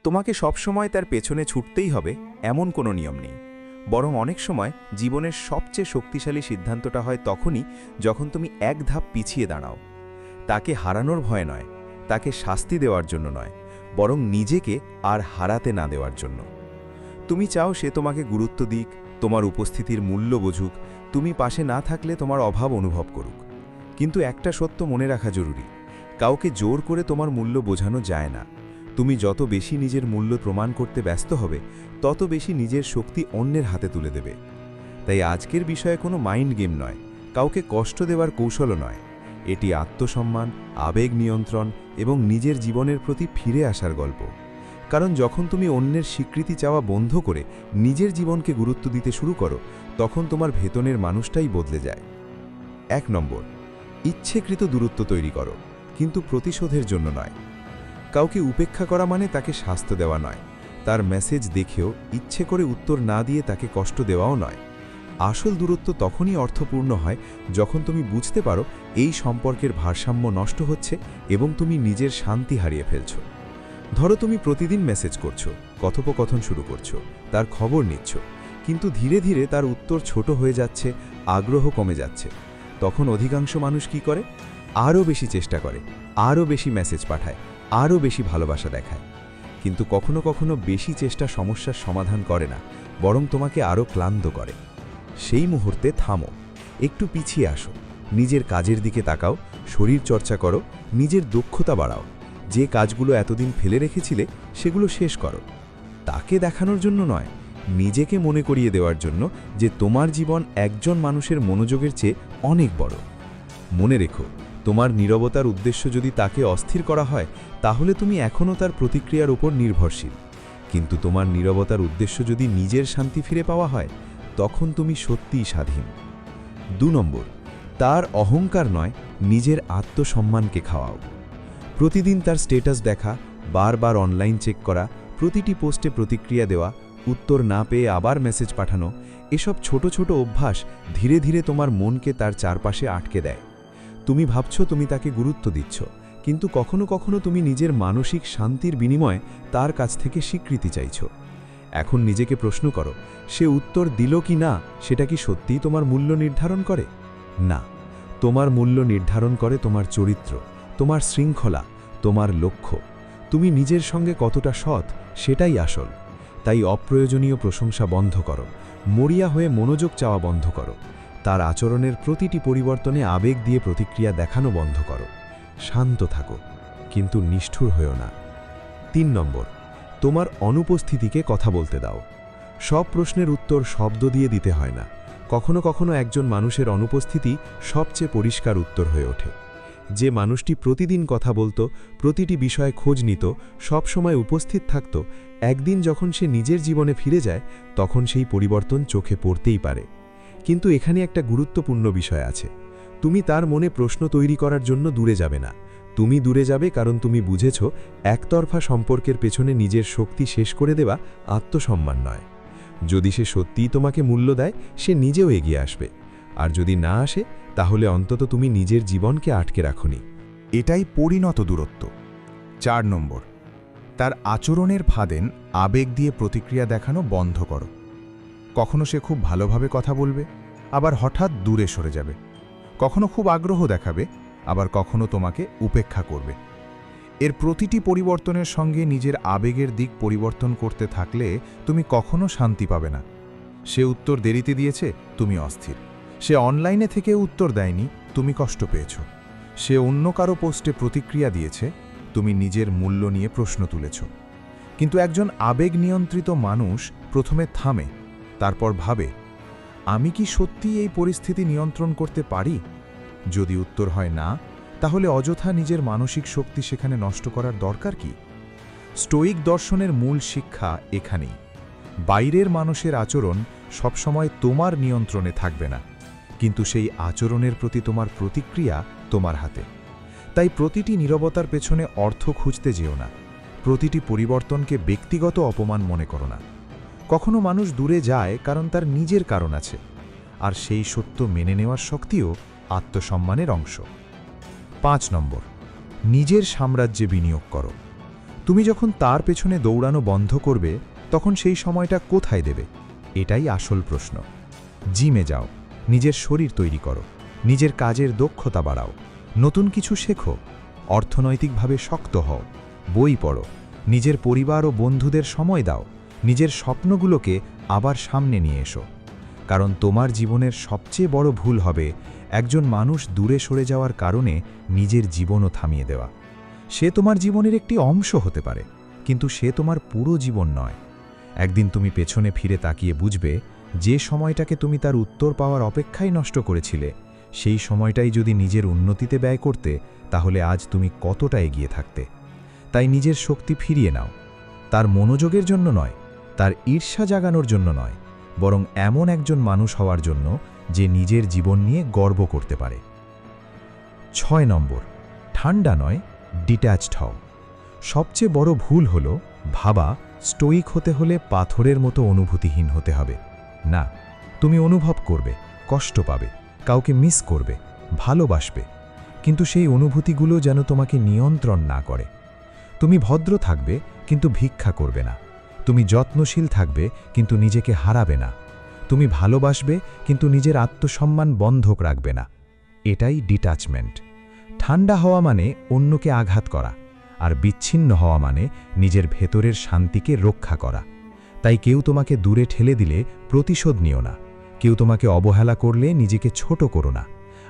তোমাকে সবসময় তার পেছনে ছুটতেই হবে এমন কোনো নিয়ম নেই, বরং অনেক সময় জীবনের সবচেয়ে শক্তিশালী সিদ্ধান্তটা হয় তখনই যখন তুমি এক ধাপ পিছিয়ে দাঁড়াও। তাকে হারানোর ভয় নয়, তাকে শাস্তি দেওয়ার জন্য নয়, বরং নিজেকে আর হারাতে না দেওয়ার জন্য। তুমি চাও সে তোমাকে গুরুত্ব দিক, তোমার উপস্থিতির মূল্য বুঝুক, তুমি পাশে না থাকলে তোমার অভাব অনুভব করুক। কিন্তু একটা সত্য মনে রাখা জরুরি, কাউকে জোর করে তোমার মূল্য বোঝানো যায় না। তুমি যত বেশি নিজের মূল্য প্রমাণ করতে ব্যস্ত হবে, তত বেশি নিজের শক্তি অন্যের হাতে তুলে দেবে। তাই আজকের বিষয়ে কোনো মাইন্ড গেম নয়, কাউকে কষ্ট দেওয়ার কৌশলও নয়। এটি আত্মসম্মান, আবেগ নিয়ন্ত্রণ এবং নিজের জীবনের প্রতি ফিরে আসার গল্প। কারণ যখন তুমি অন্যের স্বীকৃতি চাওয়া বন্ধ করে নিজের জীবনকে গুরুত্ব দিতে শুরু করো, তখন তোমার ভেতনের মানুষটাই বদলে যায়। 1 নম্বর, ইচ্ছেকৃত দূরত্ব তৈরি করো, কিন্তু প্রতিশোধের জন্য নয়। কাউকে উপেক্ষা করা মানে তাকে শাস্তি দেওয়া নয়, তার মেসেজ দেখেও ইচ্ছে করে উত্তর না দিয়ে তাকে কষ্ট দেওয়াও নয়। আসল দূরত্ব তখনই অর্থপূর্ণ হয় যখন তুমি বুঝতে পারো এই সম্পর্কের ভারসাম্য নষ্ট হচ্ছে এবং তুমি নিজের শান্তি হারিয়ে ফেলছো। ধরো তুমি প্রতিদিন মেসেজ করছো, কথোপকথন শুরু করছো, তার খবর নিচ্ছ, কিন্তু ধীরে ধীরে তার উত্তর ছোট হয়ে যাচ্ছে, আগ্রহ কমে যাচ্ছে। তখন অধিকাংশ মানুষ কি করে? আরও বেশি চেষ্টা করে, আরও বেশি মেসেজ পাঠায়, আরও বেশি ভালোবাসা দেখায়। কিন্তু কখনো কখনো বেশি চেষ্টা সমস্যার সমাধান করে না, বরং তোমাকে আরও ক্লান্ত করে। সেই মুহূর্তে থামো, একটু পিছিয়ে আসো, নিজের কাজের দিকে তাকাও, শরীর চর্চা করো, নিজের দক্ষতা বাড়াও। যে কাজগুলো এতদিন ফেলে রেখেছিলে সেগুলো শেষ করো। তাকে দেখানোর জন্য নয়, নিজেকে মনে করিয়ে দেওয়ার জন্য যে তোমার জীবন একজন মানুষের মনোযোগের চেয়ে অনেক বড়। মনে রেখো, তোমার নীরবতার উদ্দেশ্য যদি তাকে অস্থির করা হয়, তাহলে তুমি এখনও তার প্রতিক্রিয়ার উপর নির্ভরশীল। কিন্তু তোমার নীরবতার উদ্দেশ্য যদি নিজের শান্তি ফিরে পাওয়া হয়, তখন তুমি সত্যিই স্বাধীন। 2 নম্বর, তার অহংকার নয়, নিজের আত্মসম্মানকে খাওয়াও। প্রতিদিন তার স্ট্যাটাস দেখা, বারবার অনলাইন চেক করা, প্রতিটি পোস্টে প্রতিক্রিয়া দেওয়া, উত্তর না পেয়ে আবার মেসেজ পাঠানো, এসব ছোট ছোট অভ্যাস ধীরে ধীরে তোমার মনকে তার চারপাশে আটকে দেয়। তুমি ভাবছো তুমি তাকে গুরুত্ব দিচ্ছ, কিন্তু কখনো কখনো তুমি নিজের মানসিক শান্তির বিনিময়ে তার কাছ থেকে স্বীকৃতি চাইছো। এখন নিজেকে প্রশ্ন করো, সে উত্তর দিল কি না সেটা কি সত্যিই তোমার মূল্য নির্ধারণ করে? না, তোমার মূল্য নির্ধারণ করে তোমার চরিত্র, তোমার শৃঙ্খলা, তোমার লক্ষ্য। তুমি নিজের সঙ্গে কতটা সৎ সেটাই আসল। তাই অপ্রয়োজনীয় প্রশংসা বন্ধ করো, মরিয়া হয়ে মনোযোগ চাওয়া বন্ধ করো, তার আচরণের প্রতিটি পরিবর্তনে আবেগ দিয়ে প্রতিক্রিয়া দেখানো বন্ধ করো। শান্ত থাকো, কিন্তু নিষ্ঠুর হয়েও না। 3 নম্বর, তোমার অনুপস্থিতিকে কথা বলতে দাও। সব প্রশ্নের উত্তর শব্দ দিয়ে দিতে হয় না। কখনো কখনো একজন মানুষের অনুপস্থিতি সবচেয়ে পরিষ্কার উত্তর হয়ে ওঠে। যে মানুষটি প্রতিদিন কথা বলতো, প্রতিটি বিষয়ে খোঁজ নিত, সবসময় উপস্থিত থাকত, একদিন যখন সে নিজের জীবনে ফিরে যায়, তখন সেই পরিবর্তন চোখে পড়তেই পারে। কিন্তু এখানে একটা গুরুত্বপূর্ণ বিষয় আছে। তুমি তার মনে প্রশ্ন তৈরি করার জন্য দূরে যাবে না। তুমি দূরে যাবে কারণ তুমি বুঝেছ একতরফা সম্পর্কের পেছনে নিজের শক্তি শেষ করে দেওয়া আত্মসম্মান নয়। যদি সে সত্যিই তোমাকে মূল্য দেয়, সে নিজেও এগিয়ে আসবে। আর যদি না আসে, তাহলে অন্তত তুমি নিজের জীবনকে আটকে রাখোনি। এটাই পরিণত দূরত্ব। 4 নম্বর, তার আচরণের ফাঁদেন আবেগ দিয়ে প্রতিক্রিয়া দেখানো বন্ধ করো। কখনো সে খুব ভালোভাবে কথা বলবে, আবার হঠাৎ দূরে সরে যাবে। কখনো খুব আগ্রহ দেখাবে, আবার কখনো তোমাকে উপেক্ষা করবে। এর প্রতিটি পরিবর্তনের সঙ্গে নিজের আবেগের দিক পরিবর্তন করতে থাকলে তুমি কখনো শান্তি পাবে না। সে উত্তর দেরিতে দিয়েছে, তুমি অস্থির। সে অনলাইনে থেকে উত্তর দেয়নি, তুমি কষ্ট পেয়েছ। সে অন্য কারো পোস্টে প্রতিক্রিয়া দিয়েছে, তুমি নিজের মূল্য নিয়ে প্রশ্ন তুলেছ। কিন্তু একজন আবেগ নিয়ন্ত্রিত মানুষ প্রথমে থামে, তারপর ভাবে, আমি কি সত্যিই এই পরিস্থিতি নিয়ন্ত্রণ করতে পারি? যদি উত্তর হয় না, তাহলে অযথা নিজের মানসিক শক্তি সেখানে নষ্ট করার দরকার কি? স্টোয়িক দর্শনের মূল শিক্ষা এখানেই। বাইরের মানুষের আচরণ সবসময় তোমার নিয়ন্ত্রণে থাকবে না, কিন্তু সেই আচরণের প্রতি তোমার প্রতিক্রিয়া তোমার হাতে। তাই প্রতিটি নীরবতার পেছনে অর্থ খুঁজতে যেও না, প্রতিটি পরিবর্তনকে ব্যক্তিগত অপমান মনে করো না। কখনো মানুষ দূরে যায় কারণ তার নিজের কারণ আছে, আর সেই সত্য মেনে নেওয়ার শক্তিও আত্মসম্মানের অংশ। 5 নম্বর, নিজের সাম্রাজ্যে বিনিয়োগ করো। তুমি যখন তার পেছনে দৌড়ানো বন্ধ করবে তখন সেই সময়টা কোথায় দেবে? এটাই আসল প্রশ্ন। জিমে যাও, নিজের শরীর তৈরি করো, নিজের কাজের দক্ষতা বাড়াও, নতুন কিছু শেখো, অর্থনৈতিকভাবে শক্ত হও, বই পড়ো, নিজের পরিবার ও বন্ধুদের সময় দাও, নিজের স্বপ্নগুলোকে আবার সামনে নিয়ে এসো। কারণ তোমার জীবনের সবচেয়ে বড় ভুল হবে একজন মানুষ দূরে সরে যাওয়ার কারণে নিজের জীবনও থামিয়ে দেওয়া। সে তোমার জীবনের একটি অংশ হতে পারে, কিন্তু সে তোমার পুরো জীবন নয়। একদিন তুমি পেছনে ফিরে তাকিয়ে বুঝবে যে সময়টাকে তুমি তার উত্তর পাওয়ার অপেক্ষায় নষ্ট করেছিলে, সেই সময়টাই যদি নিজের উন্নতিতে ব্যয় করতে, তাহলে আজ তুমি কতটা এগিয়ে থাকতে। তাই নিজের শক্তি ফিরিয়ে নাও, তার মনোযোগের জন্য নয়, তার ঈর্ষা জাগানোর জন্য নয়, বরং এমন একজন মানুষ হওয়ার জন্য যে নিজের জীবন নিয়ে গর্ব করতে পারে। 6 নম্বর, ঠান্ডা নয়, ডিট্যাচড হও। সবচেয়ে বড় ভুল হলো ভাবা স্টোইক হতে হলে পাথরের মতো অনুভূতিহীন হতে হবে। না, তুমি অনুভব করবে, কষ্ট পাবে, কাউকে মিস করবে, ভালোবাসবে, কিন্তু সেই অনুভূতিগুলো যেন তোমাকে নিয়ন্ত্রণ না করে। তুমি ভদ্র থাকবে কিন্তু ভিক্ষা করবে না। তুমি যত্নশীল থাকবে কিন্তু নিজেকে হারাবে না। তুমি ভালোবাসবে কিন্তু নিজের আত্মসম্মান বন্ধক রাখবে না। এটাই ডিট্যাচমেন্ট। ঠান্ডা হওয়া মানে অন্যকে আঘাত করা, আর বিচ্ছিন্ন হওয়া মানে নিজের ভেতরের শান্তিকে রক্ষা করা। তাই কেউ তোমাকে দূরে ঠেলে দিলে প্রতিশোধ নিও না, কেউ তোমাকে অবহেলা করলে নিজেকে ছোট করো না,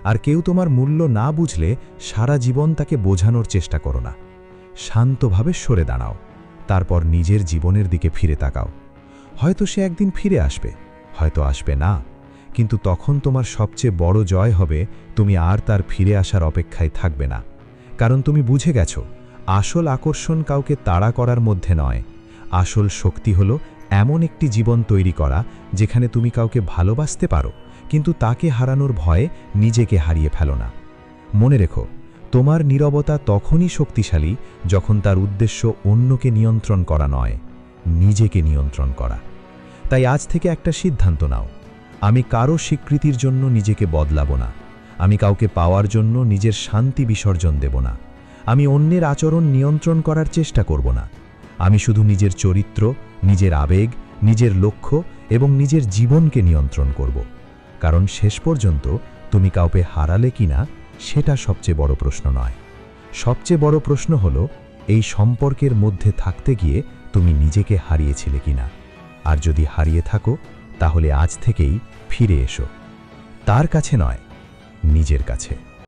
আর কেউ তোমার মূল্য না বুঝলে সারা জীবন তাকে বোঝানোর চেষ্টা করো না। শান্তভাবে সরে দাঁড়াও, তারপর নিজের জীবনের দিকে ফিরে তাকাও। হয়তো সে একদিন ফিরে আসবে, হয়তো আসবে না, কিন্তু তখন তোমার সবচেয়ে বড় জয় হবে তুমি আর তার ফিরে আসার অপেক্ষায় থাকবে না। কারণ তুমি বুঝে গেছো আসল আকর্ষণ কাউকে তাড়া করার মধ্যে নয়, আসল শক্তি হলো এমন একটি জীবন তৈরি করা যেখানে তুমি কাউকে ভালোবাসতে পারো, কিন্তু তাকে হারানোর ভয়ে নিজেকে হারিয়ে ফেলো না। মনে রেখো, তোমার নীরবতা তখনই শক্তিশালী যখন তার উদ্দেশ্য অন্যকে নিয়ন্ত্রণ করা নয়, নিজেকে নিয়ন্ত্রণ করা। তাই আজ থেকে একটা সিদ্ধান্ত নাও, আমি কারো স্বীকৃতির জন্য নিজেকে বদলাবো না, আমি কাউকে পাওয়ার জন্য নিজের শান্তি বিসর্জন দেব না, আমি অন্যের আচরণ নিয়ন্ত্রণ করার চেষ্টা করব না। আমি শুধু নিজের চরিত্র, নিজের আবেগ, নিজের লক্ষ্য এবং নিজের জীবনকে নিয়ন্ত্রণ করব। কারণ শেষ পর্যন্ত তুমি কাউকে হারালে কিনা সেটা সবচেয়ে বড় প্রশ্ন নয়। সবচেয়ে বড় প্রশ্ন হলো এই সম্পর্কের মধ্যে থাকতে গিয়ে তুমি নিজেকে হারিয়েছিলে কিনা। আর যদি হারিয়ে থাকো তাহলে আজ থেকেই ফিরে এসো, তার কাছে নয়, নিজের কাছে।